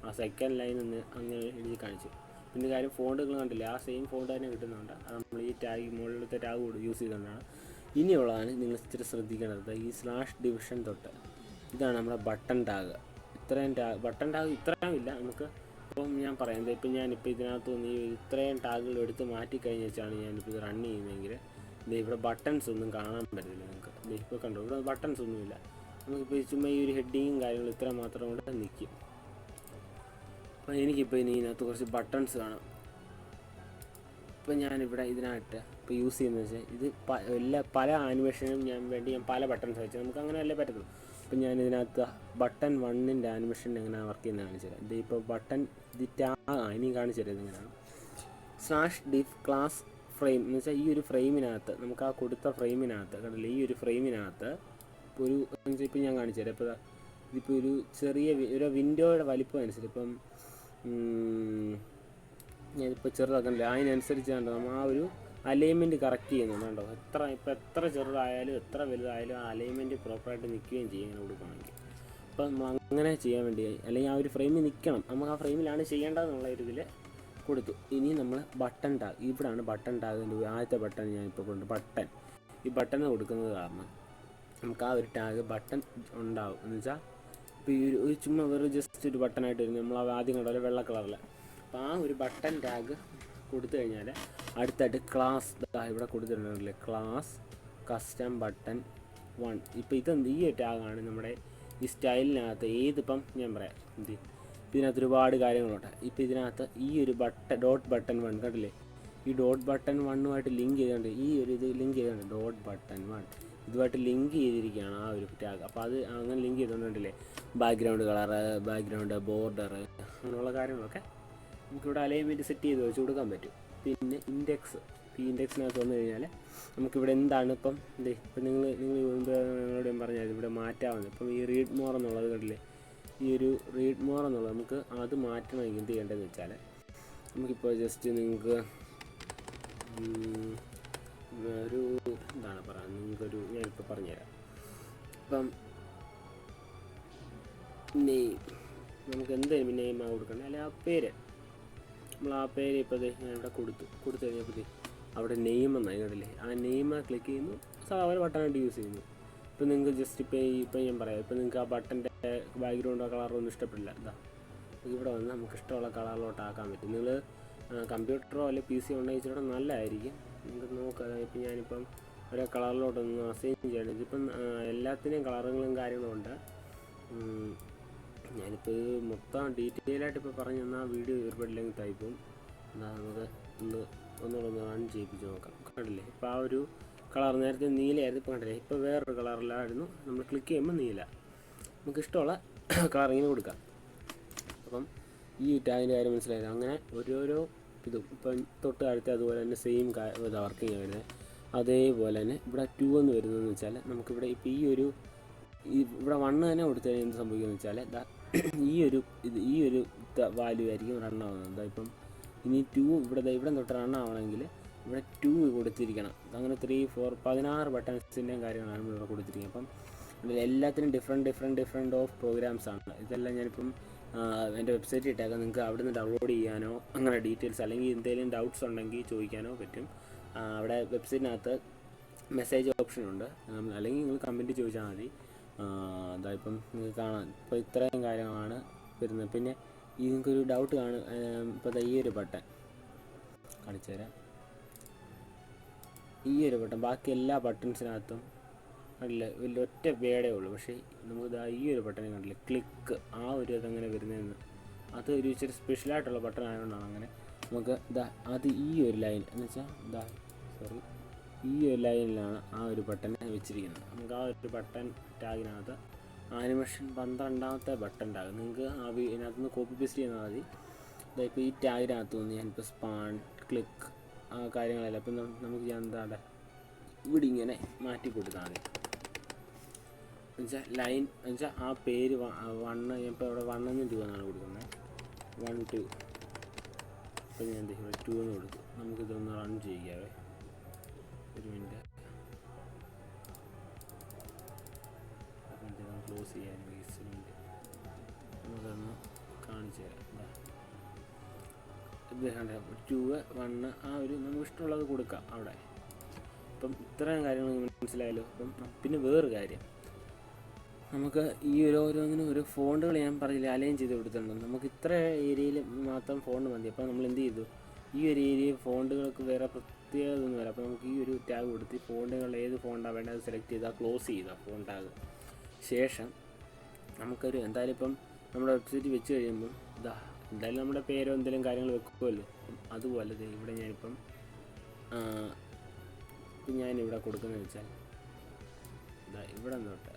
ആ സെക്കൻഡ് ലൈൻ ഒന്ന് അങ്ങനെ എഴുതി കാണിച്ചു. പിന്നെ കാര്യം ഫോണ്ടുകൾ കണ്ടില്ല, ആ സെയിം ഫോണ്ട് തന്നെ കിട്ടുന്നുണ്ട്. അത് നമ്മൾ ഈ ടാഗ് മുകളിലത്തെ ടാഗ് യൂസ് ചെയ്തുകൊണ്ടാണ്. ഇനിയുള്ളതാണ് നിങ്ങൾ ഇച്ചിരി ശ്രദ്ധിക്കേണ്ടത്. ഈ /division തൊട്ട് ഇതാണ് നമ്മുടെ ബട്ടൺ ടാഗ്. ഇത്രയും ബട്ടൺ ടാഗ് ഇത്രയും ഇല്ല നമുക്ക്. ഇപ്പം ഞാൻ പറയുന്നത്, ഇപ്പം ഞാനിപ്പോൾ ഇതിനകത്ത് നിന്ന് ഇത്രയും ടാഗുകൾ എടുത്ത് മാറ്റിക്കഴിഞ്ഞ് വെച്ചാണ് ഞാനിപ്പോൾ ഇത് റൺ ചെയ്യുന്നതെങ്കിൽ ഇവിടെ ബട്ടൺസ് ഒന്നും കാണാൻ പറ്റില്ല നിങ്ങൾക്ക്. ഇപ്പോൾ കണ്ടോ, ഇവിടെ ബട്ടൺസ് ഒന്നുമില്ല. നമുക്കിപ്പോൾ ചുമ്മാ ഈ ഒരു ഹെഡിങ്ങും കാര്യങ്ങളും ഇത്ര മാത്രം കൊണ്ട് നിൽക്കും. അപ്പോൾ എനിക്കിപ്പോൾ ഇനി ഇതിനകത്ത് കുറച്ച് ബട്ടൺസ് കാണാം. ഇപ്പം ഞാനിവിടെ ഇതിനകത്ത് ഇപ്പോൾ യൂസ് ചെയ്യുന്നത് വെച്ചാൽ ഇത് പല ആനിമേഷനും ഞാൻ പല ബട്ടൺസ് വെച്ചാൽ നമുക്ക് അങ്ങനെ അല്ലേ പറ്റത്തുള്ളൂ. അപ്പം ഞാനിതിനകത്ത് ബട്ടൺ 1ൻ്റെ ആനിമേഷൻ എങ്ങനെയാണ് വർക്ക് ചെയ്യുന്നത് കാണിച്ചു തരാം. ഇത് ഇപ്പോൾ ബട്ടൺ ഇനിയും കാണിച്ചു തരാം ഇതെങ്ങനെയാണ്. /div ക്ലാസ് ഫ്രെയിം എന്ന് വെച്ചാൽ ഈ ഒരു ഫ്രെയിമിനകത്ത് നമുക്ക് ആ കൊടുത്ത ഫ്രെയിമിനകത്ത് കണ്ടില്ലേ, ഈ ഒരു ഫ്രെയിമിനകത്ത് ഒരു ഇപ്പോൾ ഞാൻ കാണിച്ചു തരാം. ഇപ്പോൾ ഇതിപ്പോൾ ഒരു ചെറിയ ഒരു വിൻഡോയുടെ വലിപ്പം അനുസരിച്ച് ഇപ്പം ഞാനിപ്പോൾ ചെറുതാക്കണ്ടേ അതിനനുസരിച്ച് കണ്ടോ നമ്മൾ ആ ഒരു അലൈൻമെൻറ്റ് കറക്റ്റ് ചെയ്യുന്നുണ്ട് കേട്ടോ. എത്ര ചെറുതായാലും എത്ര വലുതായാലും ആ അലൈൻമെൻറ്റ് പ്രോപ്പറായിട്ട് നിൽക്കുകയും ചെയ്യും ഇങ്ങനെ കൊടുക്കുകയാണെങ്കിൽ. അപ്പം നമ്മൾ അങ്ങനെ ചെയ്യാൻ വേണ്ടി, അല്ലെങ്കിൽ ആ ഒരു ഫ്രെയിമിൽ നിൽക്കണം, നമുക്ക് ആ ഫ്രെയിമിലാണ് ചെയ്യേണ്ടതെന്നുള്ള ഒരു ഇതിൽ കൊടുത്തു. ഇനി നമ്മൾ ബട്ടൺ ടാഗ്, ഇവിടെയാണ് ബട്ടൺ ടാഗിൻ്റെ ആദ്യത്തെ ബട്ടൺ ഞാനിപ്പോൾ കൊണ്ട് ബട്ടൺ, ഈ ബട്ടൺ കൊടുക്കുന്നത് കാരണം നമുക്ക് ആ ഒരു ടാഗ് ബട്ടൺ ഉണ്ടാവും. എന്ന് വെച്ചാൽ ഇപ്പോൾ ഈ ഒരു ചുമ്മാ വെറും ജസ്റ്റ് ഒരു ബട്ടണായിട്ട് വരും, നമ്മൾ ആദ്യം കണ്ടോ വെള്ള കളറിൽ. അപ്പോൾ ആ ഒരു ബട്ടൺ ടാഗ് കൊടുത്തു കഴിഞ്ഞാൽ അടുത്തായിട്ട് ക്ലാസ് ഇവിടെ കൊടുത്തിട്ടുണ്ടല്ലേ, ക്ലാസ് കസ്റ്റം ബട്ടൺ 1. ഇപ്പോൾ ഇതെന്ത്, ഈ ഒരു ടാഗാണ് നമ്മുടെ ഈ സ്റ്റൈലിനകത്ത് ഏതിപ്പം ഞാൻ പറയാം ഇതിനകത്ത് ഒരുപാട് കാര്യങ്ങളുണ്ട്. ഇപ്പോൾ ഇതിനകത്ത് ഈ ഒരു ഡോട്ട് ബട്ടൺ 1 കണ്ടില്ലേ, ഈ ഡോട്ട് ബട്ടൺ 1 ലിങ്ക് ചെയ്തുകൊണ്ട് ഈ ഒരു ഇത് ലിങ്ക് ചെയ്തുകൊണ്ട് ഡോട്ട് ബട്ടൺ 1 ഇതുമായിട്ട് ലിങ്ക് ചെയ്തിരിക്കുകയാണ് ആ ഒരു ടാഗ്. അപ്പോൾ അത് അങ്ങനെ ലിങ്ക് ചെയ്തുകൊണ്ടില്ലേ ബാക്ക്ഗ്രൗണ്ട് കളറ്, ബാക്ക്ഗ്രൗണ്ട് ബോർഡർ അങ്ങനെയുള്ള കാര്യങ്ങളൊക്കെ നമുക്കിവിടെ അലൈൻമെൻറ്റ് സെറ്റ് ചെയ്ത് വെച്ച് കൊടുക്കാൻ പറ്റും. പിന്നെ ഇൻഡെക്സ്, ഈ ഇൻഡെക്സിനകത്ത് വന്നു കഴിഞ്ഞാൽ നമുക്കിവിടെ എന്താണ് ഇപ്പം ഇപ്പം നിങ്ങളോട് ഞാൻ പറഞ്ഞാൽ ഇവിടെ മാറ്റാവുന്നത്. ഇപ്പം ഈ റീഡ് മോർ എന്നുള്ളത് കണ്ടില്ലേ, ഈ ഒരു റീഡ് മോർ എന്നുള്ളത് നമുക്ക് അത് മാറ്റണമെങ്കിൽ എന്ത് ചെയ്യേണ്ടതെന്ന് വെച്ചാൽ നമുക്കിപ്പോൾ ജസ്റ്റ് നിങ്ങൾക്ക് ഒരു എന്താണ് പറയുക, നിങ്ങൾക്കൊരു ഞാനിപ്പോൾ പറഞ്ഞുതരാം. ഇപ്പം നെയിം നമുക്ക് എന്തായാലും നെയിമാണ് കൊടുക്കണം, അല്ലെങ്കിൽ ആ പേര് നമ്മൾ ആ പേര് ഇപ്പോൾ ഞാനിവിടെ കൊടുത്തു കഴിഞ്ഞപ്പോൾ അവിടെ നെയിം എന്നായി കണ്ടില്ലേ, ആ നെയിം ക്ലിക്ക് ചെയ്യുന്നു, സാധാരണ ബട്ടണായിട്ട് യൂസ് ചെയ്യുന്നു. ഇപ്പോൾ നിങ്ങൾക്ക് ജസ്റ്റ് ഇപ്പോൾ ഞാൻ പറയാം, ഇപ്പോൾ നിങ്ങൾക്ക് ആ ബട്ടൻ്റെ ബാക്ക്ഗ്രൗണ്ടോ കളറൊന്നും ഇഷ്ടപ്പെടില്ല, ഇവിടെ വന്ന് നമുക്ക് ഇഷ്ടമുള്ള കളറിലോട്ടാക്കാൻ പറ്റും. നിങ്ങൾ കമ്പ്യൂട്ടറോ അല്ലെങ്കിൽ PC ഉണ്ടെങ്കിൽ ഇച്ചിരി നല്ലതായിരിക്കും. നിങ്ങൾക്ക് നോക്കാം. ഇപ്പം ഞാനിപ്പം ഓരോ കളറിലോട്ടൊന്ന് അസൈൻ ചെയ്യണം. ഇതിപ്പം എല്ലാത്തിനെയും കളറുകളും കാര്യങ്ങളും ഉണ്ട്. ഞാനിപ്പോൾ ഇത് മൊത്തം ഡീറ്റെയിലായിട്ട് ഇപ്പോൾ പറഞ്ഞു തന്നാൽ വീഡിയോ ഒരുപാട് ലെങ്ത് ആയിപ്പോവും. നമുക്ക് ഒന്നുകൂടെ റൺ ചെയ്യിപ്പിച്ച് നോക്കാം. കണ്ടില്ലേ, ഇപ്പോൾ ആ ഒരു കളർ നേരത്തെ നീലയായിരുന്നു, ഇപ്പോൾ കണ്ടില്ലേ ഇപ്പോൾ വേറൊരു കളറിലായിരുന്നു. നമ്മൾ ക്ലിക്ക് ചെയ്യുമ്പോൾ നീല, നമുക്ക് ഇഷ്ടമുള്ള കളറിങ്ങിന് കൊടുക്കാം. അപ്പം ഈ ടാഗിൻ്റെ കാര്യം മനസ്സിലായത്. അങ്ങനെ ഓരോരോ ഇതും ഇപ്പം തൊട്ട് താഴത്തെ അതുപോലെ തന്നെ സെയിം ഇതാ വർക്കിംഗ് വരുന്നത്. അതേപോലെ തന്നെ ഇവിടെ 2 എന്ന് വരുന്നതെന്ന് വെച്ചാൽ നമുക്കിവിടെ ഇപ്പോൾ ഇവിടെ 1 തന്നെ കൊടുത്തു കഴിഞ്ഞാൽ എന്ത് സംഭവിക്കുമെന്ന് വെച്ചാൽ ഈ ഒരു വാല്യൂ ആയിരിക്കും റൺ ആവുന്നത്. ഇപ്പം ഇനി 2 ഇവിടെ തൊട്ട് റൺ ആവണമെങ്കിൽ ഇവിടെ 2 കൊടുത്തിരിക്കണം. അങ്ങനെ 3, 4, 16 ബട്ടൺസിൻ്റെയും കാര്യങ്ങളാണ് ഇവിടെ കൊടുത്തിരിക്കുന്നത്. അപ്പം എല്ലാത്തിനും ഡിഫറെൻറ്റ് ഓഫ് പ്രോഗ്രാംസ് ആണ്. ഇതെല്ലാം ഞാനിപ്പം എൻ്റെ വെബ്സൈറ്റിൽ ഇട്ടേക്കാം. നിങ്ങൾക്ക് അവിടെ നിന്ന് ഡൗൺലോഡ് ചെയ്യാനോ അങ്ങനെ ഡീറ്റെയിൽസ് അല്ലെങ്കിൽ എന്തെങ്കിലും ഡൗട്ട്സ് ഉണ്ടെങ്കിൽ ചോദിക്കാനോ പറ്റും. അവിടെ വെബ്സൈറ്റിനകത്ത് മെസ്സേജ് ഓപ്ഷൻ ഉണ്ട്, അല്ലെങ്കിൽ നിങ്ങൾ കമൻറ്റ് ചോദിച്ചാൽ മതി. ഇപ്പം നിങ്ങൾക്ക് കാണാം, ഇപ്പോൾ ഇത്രയും കാര്യങ്ങളാണ് വരുന്നത്. പിന്നെ നിങ്ങൾക്കൊരു ഡൗട്ട് ഇപ്പോൾ ഈ ഒരു ബട്ടൺ കാണിച്ചു തരാം. ഈ ഒരു ബട്ടൺ ബാക്കി എല്ലാ ബട്ടൺസിനകത്തും കണ്ടില്ല, ഒറ്റ വേടേ ഉള്ളൂ. പക്ഷേ നമുക്ക് ഈ ഒരു ബട്ടൺ കണ്ടില്ല, ക്ലിക്ക്, ആ ഒരു ഇതെങ്ങനെ വരുന്നതെന്ന്, അത് ഒരു ഇച്ചിരി സ്പെഷ്യലായിട്ടുള്ള ബട്ടൺ ആയതുകൊണ്ടാണ് അങ്ങനെ. നമുക്ക് അത് ഈ ഒരു ലൈൻ എന്ന് വെച്ചാൽ ഈ ഒരു ലൈനിലാണ് ആ ഒരു ബട്ടൺ വെച്ചിരിക്കുന്നത്. നമുക്ക് ആ ഒരു ബട്ടൺ ടാഗിനകത്ത് ആനിമേഷൻ 12ാമത്തെ ബട്ടൺ ടാഗ് നിങ്ങൾക്ക് ഇതിനകത്ത് നിന്ന് കോപ്പി പേസ്റ്റ് ചെയ്യുന്നാൽ മതി. ഇപ്പോൾ ഈ ടാഗിനകത്ത് നിന്ന് ഞാനിപ്പോൾ സ്പാൻ, ക്ലിക്ക് ആ കാര്യങ്ങളെല്ലാം ഇപ്പം നമുക്ക് ഞാൻ ഇവിടെ ഇങ്ങനെ മാറ്റി കൊടുത്താൽ മതി. എന്നുവെച്ചാൽ ലൈൻ എന്നുവെച്ചാൽ ആ പേര് 1 ഇപ്പോൾ ഇവിടെ 1 2 എന്നാണ് കൊടുക്കുന്നത്. 1 2 ഇപ്പോൾ ഞാൻ ഇവിടെ 2 എന്ന് കൊടുത്തു. നമുക്കിതൊന്ന് റൺ ചെയ്യാവേ, ഒരു മിനിറ്റ്. ക്ലോസ് ചെയ്യാൻ നമുക്കൊന്ന് കാണിച്ചു തരാം. ഇത് 2 1 ആ ഒരു നമുക്ക് ഇഷ്ടമുള്ളത് കൊടുക്കാം അവിടെ. അപ്പം ഇത്രയും കാര്യങ്ങൾ മനസ്സിലായല്ലോ. അപ്പം പിന്നെ വേറൊരു കാര്യം, നമുക്ക് ഈ ഓരോന്നിനും ഒരു ഫോണ്ടുകൾ ഞാൻ പറഞ്ഞില്ല അലൈൻ ചെയ്ത് കൊടുത്തിട്ടുണ്ട്. നമുക്ക് ഇത്ര ഏരിയയിൽ മാത്രം ഫോണ്ട് മതി. അപ്പോൾ നമ്മൾ എന്ത് ചെയ്തു, ഈ ഒരു ഏരിയയിൽ ഫോണ്ടുകൾക്ക് വേറെ പ്രത്യേകത ഒന്നും വരാം. അപ്പോൾ നമുക്ക് ഈ ഒരു ടാഗ് കൊടുത്ത് ഫോണ്ടുകൾ ഏത് ഫോണ്ടാണ് വേണ്ടത് അത് സെലക്ട് ചെയ്താൽ ക്ലോസ് ചെയ്താൽ ഫോൺ ടാഗ്. ശേഷം നമുക്കൊരു എന്തായാലും ഇപ്പം നമ്മുടെ വെബ്സൈറ്റ് വെച്ച് കഴിയുമ്പം എന്തായാലും നമ്മുടെ പേരോ എന്തെങ്കിലും കാര്യങ്ങൾ വെക്കുമല്ലോ. അതുപോലെ ഇവിടെ ഞാനിപ്പം ഞാനിവിടെ കൊടുക്കുന്നതെന്ന് വെച്ചാൽ ഇവിടെ തൊട്ട്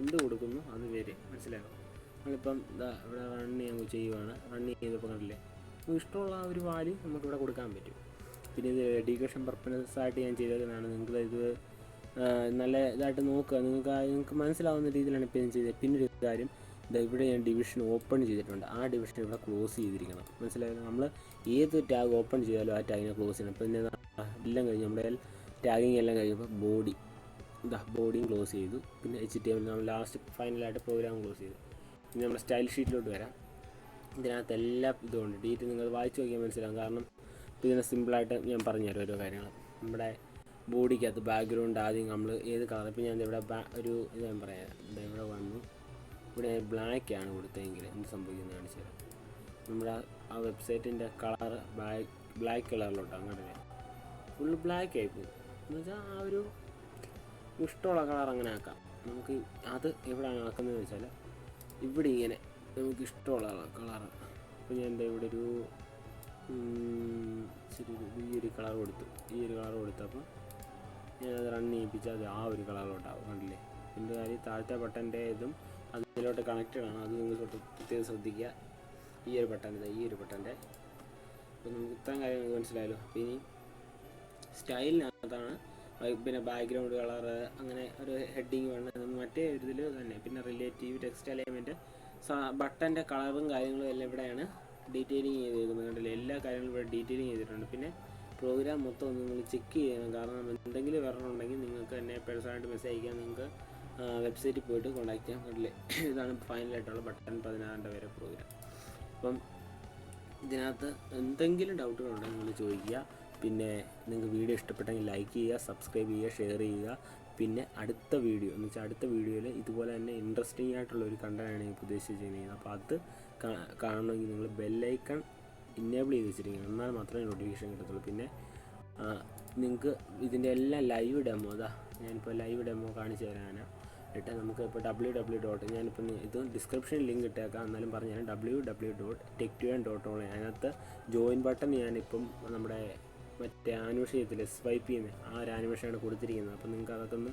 എന്ത് കൊടുക്കുന്നു അത് വരെ മനസ്സിലാകും. നമ്മളിപ്പം ഇവിടെ റൺ ചെയ്യുവാണ്. റൺ ചെയ്തപ്പോൾ കണ്ടില്ലേ, നമുക്ക് ഇഷ്ടമുള്ള ഒരു വാല്യൂ നമുക്കിവിടെ കൊടുക്കാൻ പറ്റും. പിന്നെ ഇത് എഡ്യൂക്കേഷൻ പർപ്പസായിട്ട് ഞാൻ ചെയ്തേക്കുന്നതാണ്. നിങ്ങളിത് നല്ല ഇതായിട്ട് നോക്കുക, നിങ്ങൾക്ക് മനസ്സിലാവുന്ന രീതിയിലാണ് ഇപ്പോൾ ഞാൻ ചെയ്തത്. പിന്നെ ഒരു കാര്യം, ഇവിടെ ഞാൻ ഡിവിഷൻ ഓപ്പൺ ചെയ്തിട്ടുണ്ട്. ആ ഡിവിഷൻ ഇവിടെ ക്ലോസ് ചെയ്തിരിക്കണം. മനസ്സിലായത്, നമ്മൾ ഏത് ടാഗ് ഓപ്പൺ ചെയ്താലും ആ ടാഗിനെ ക്ലോസ് ചെയ്യണം. അപ്പോൾ എല്ലാം കഴിഞ്ഞ് നമ്മുടെ ടാഗിങ് എല്ലാം കഴിയുമ്പോൾ ബോഡിയും ക്ലോസ് ചെയ്തു. പിന്നെ HTML നമ്മൾ ലാസ്റ്റ് ഫൈനലായിട്ട് പ്രോഗ്രാം ക്ലോസ് ചെയ്തു. പിന്നെ നമ്മുടെ സ്റ്റൈൽ ഷീറ്റിലോട്ട് വരാം. ഇതിനകത്ത് എല്ലാ ഇതുകൊണ്ട് ഡീറ്റെയിൽ നിങ്ങൾ വായിച്ച് നോക്കിയാൽ മനസ്സിലാകും. കാരണം ഇതിനെ സിമ്പിളായിട്ട് ഞാൻ പറഞ്ഞുതരാം ഓരോ കാര്യങ്ങൾ. നമ്മുടെ ബോഡിക്കകത്ത് ബാക്ക്ഗ്രൗണ്ട് ആദ്യം നമ്മൾ ഏത് കളർ, ഇപ്പോൾ ഞാൻ ഇവിടെ ഒരു ഇത് ഞാൻ പറയാം. ഇവിടെ വന്നു, ഇവിടെ ബ്ലാക്കാണ് കൊടുത്തതെങ്കിൽ എന്ത് സംഭവിക്കുന്നത് കാണിച്ചു തരാം. നമ്മുടെ ആ വെബ്സൈറ്റിൻ്റെ കളർ ബ്ലാക്ക് കളറിലോട്ട് അങ്ങനെ ഫുള്ള് ബ്ലാക്ക് ആയിപ്പോയി. എന്ന് വെച്ചാൽ ആ ഒരു ഇഷ്ടമുള്ള കളർ അങ്ങനെ ആക്കാം. നമുക്ക് അത് എവിടെയാണ് ആക്കുന്നതെന്ന് വെച്ചാൽ ഇവിടെ ഇങ്ങനെ നമുക്ക് ഇഷ്ടമുള്ള കളർ. അപ്പോൾ ഞാൻ എന്താ ഇവിടെ ഒരു ഈ ഒരു കളർ കൊടുത്തപ്പോൾ ഞാനത് റൺ ചെയ്യിപ്പിച്ചാൽ അത് ആ ഒരു കളറിലോട്ടാവും. കണ്ടില്ലേ, എൻ്റെ കാര്യം താഴത്തെ ബട്ടൻ്റെ ഇതും അതിലോട്ട് കണക്റ്റഡ് ആണ്. അത് നിങ്ങൾ പ്രത്യേകം ശ്രദ്ധിക്കുക. ഈ ഒരു ബട്ടൻ്റെ അപ്പോൾ നമുക്ക് ഇത്രയും കാര്യങ്ങൾ മനസ്സിലായല്ലോ. അപ്പോൾ ഇനി സ്റ്റൈലിനകത്താണ് പിന്നെ ബാക്ക്ഗ്രൗണ്ട് കളർ അങ്ങനെ ഒരു ഹെഡിങ് വേണം. മറ്റേ ഒരു ഇതിൽ തന്നെ പിന്നെ റിലേറ്റീവ് ടെക്സ്റ്റ് അലൈൻമെൻറ്റ് ബട്ടൻ്റെ കളറും കാര്യങ്ങളും എല്ലാം ഇവിടെയാണ് ഡീറ്റെയിലിങ് ചെയ്തിരിക്കുന്നത്. കണ്ടില്ലേ, എല്ലാ കാര്യങ്ങളും ഇവിടെ ഡീറ്റെയിലിങ് ചെയ്തിട്ടുണ്ട്. പിന്നെ പ്രോഗ്രാം മൊത്തം ഒന്ന് നിങ്ങൾ ചെക്ക് ചെയ്യണം. കാരണം എന്തെങ്കിലും വരണമുണ്ടെങ്കിൽ നിങ്ങൾക്ക് എന്നെ പേഴ്സണലായിട്ട് മെസ്സേജ് അയക്കാൻ നിങ്ങൾക്ക് വെബ്സൈറ്റിൽ പോയിട്ട് കോൺടാക്ട് ചെയ്യാം. കണ്ടില്ലേ, ഇതാണ് ഫൈനലായിട്ടുള്ള ബട്ടൺ 16 വരെ പ്രോഗ്രാം. അപ്പം ഇതിനകത്ത് എന്തെങ്കിലും ഡൗട്ടുകളുണ്ടെങ്കിൽ നിങ്ങൾ ചോദിക്കുക. പിന്നെ നിങ്ങൾക്ക് വീഡിയോ ഇഷ്ടപ്പെട്ടെങ്കിൽ ലൈക്ക് ചെയ്യുക, സബ്സ്ക്രൈബ് ചെയ്യുക, ഷെയർ ചെയ്യുക. പിന്നെ അടുത്ത വീഡിയോ എന്ന് വെച്ചാൽ അടുത്ത വീഡിയോയിൽ ഇതുപോലെ തന്നെ ഇൻട്രസ്റ്റിംഗ് ആയിട്ടുള്ള ഒരു കണ്ടൻ്റാണ് ഞാൻ ഉദ്ദേശിച്ചിരിക്കുന്നത്. അപ്പോൾ അത് കാണണമെങ്കിൽ നിങ്ങൾ ബെല്ലൈക്കൺ ഇന്നേബിൾ ചെയ്ത് വെച്ചിരിക്കണം. എന്നാൽ മാത്രമേ നോട്ടിഫിക്കേഷൻ കിട്ടത്തുള്ളൂ. പിന്നെ നിങ്ങൾക്ക് ഇതിൻ്റെ എല്ലാം ലൈവ് ഡെമോ ഞാനിപ്പോൾ ലൈവ് ഡെമോ കാണിച്ചു തരാനാണ് നമുക്ക് ഇപ്പോൾ www. ഞാനിപ്പോൾ ഇത് ഡിസ്ക്രിപ്ഷനിൽ ലിങ്ക് ഇട്ടേക്കാം. എന്നാലും പറഞ്ഞാൽ www.techtuan.online. അതിനകത്ത് ജോയിൻ ബട്ടൺ ഞാനിപ്പം നമ്മുടെ മറ്റേ ആനിമേഷൻ സ്വൈപ്പ് ചെയ്യുന്ന ആ ഒരു ആനിമേഷനാണ് കൊടുത്തിരിക്കുന്നത്. അപ്പോൾ നിങ്ങൾക്ക് അതൊക്കെ ഒന്ന്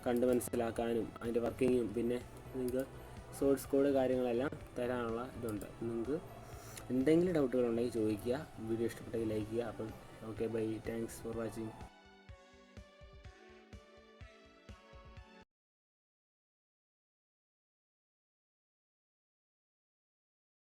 കണ്ട് മനസ്സിലാക്കാനും അതിൻ്റെ വർക്കിങ്ങും പിന്നെ നിങ്ങൾക്ക് സോഴ്സ് കോഡ് കാര്യങ്ങളെല്ലാം തരാനുള്ള ഇതുണ്ട്. നിങ്ങൾക്ക് എന്തെങ്കിലും ഡൗട്ടുകളുണ്ടെങ്കിൽ ചോദിക്കുക. വീഡിയോ ഇഷ്ടപ്പെട്ടെങ്കിൽ ലൈക്ക് ചെയ്യുക. അപ്പം okay, bye, thanks for watching.